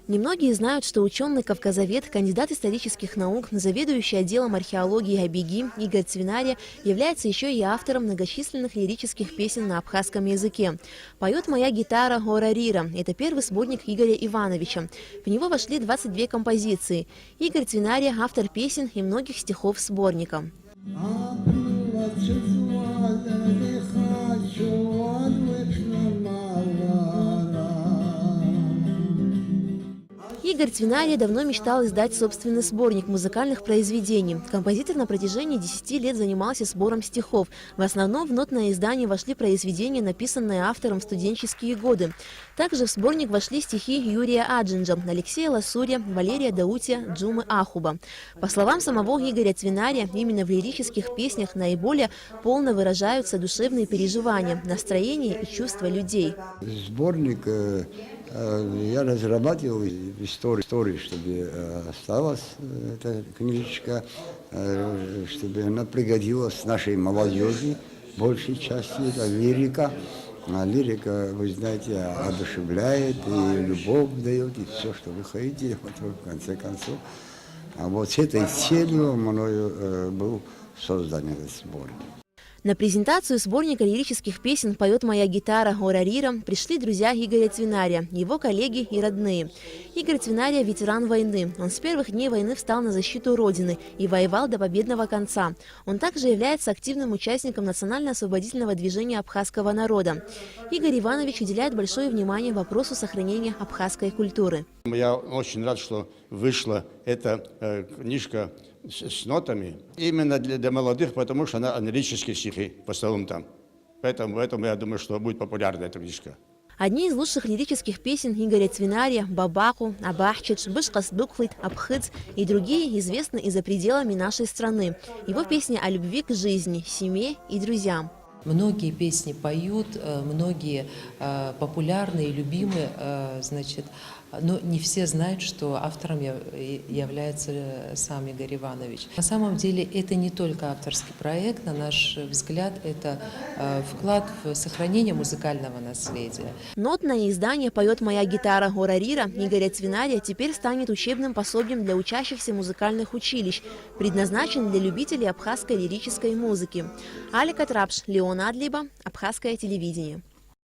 Немногие знают, что ученый-кавказовед, кандидат исторических наук, заведующий отделом археологии Абиги Игорь Цвинария является еще и автором многочисленных лирических песен на абхазском языке. «Поет моя гитара Горарира» – это первый сборник Игоря Ивановича. В него вошли 22 композиции. Игорь Цвинария – автор песен и многих стихов сборника. Игорь Цвинария давно мечтал издать собственный сборник музыкальных произведений. Композитор на протяжении 10 лет занимался сбором стихов. В основном в нотное издание вошли произведения, написанные автором в студенческие годы. Также в сборник вошли стихи Юрия Аджинджа, Алексея Ласуря, Валерия Даутия, Джумы Ахуба. По словам самого Игоря Цвинария, именно в лирических песнях наиболее полно выражаются душевные переживания, настроения и чувства людей. Сборник я разрабатывал историю, чтобы осталась эта книжечка, чтобы она пригодилась нашей молодежи. Большей части это лирика. А лирика, вы знаете, одушевляет, и любовь дает, и все, что вы хотите, в конце концов. А вот с этой целью мною был создан этот сборник. На презентацию сборника лирических песен «Поет моя гитара» Горарира пришли друзья Игоря Цвинария, его коллеги и родные. Игорь Цвинария – ветеран войны. Он с первых дней войны встал на защиту Родины и воевал до победного конца. Он также является активным участником национально-освободительного движения абхазского народа. Игорь Иванович уделяет большое внимание вопросу сохранения абхазской культуры. Я очень рад, что вышла эта книжка с нотами именно для молодых, потому что она лирические стихи в основном там. Поэтому я думаю, что будет популярна эта книжка. Одни из лучших лирических песен Игоря Цвинария «Бабаху», «Абахчич», «Бышкас-Букфлит», «Абхыц» и другие известны и за пределами нашей страны. Его песни о любви к жизни, семье и друзьям. Многие песни поют, многие популярные, любимые, но не все знают, что автором является сам Игорь Иванович. На самом деле это не только авторский проект, на наш взгляд, это вклад в сохранение музыкального наследия. Нотное издание «Поет моя гитара» Горарира Игоря Цвинария теперь станет учебным пособием для учащихся музыкальных училищ, предназначен для любителей абхазской лирической музыки. Алика Трапш, Леон Адлиба, Абхазское телевидение.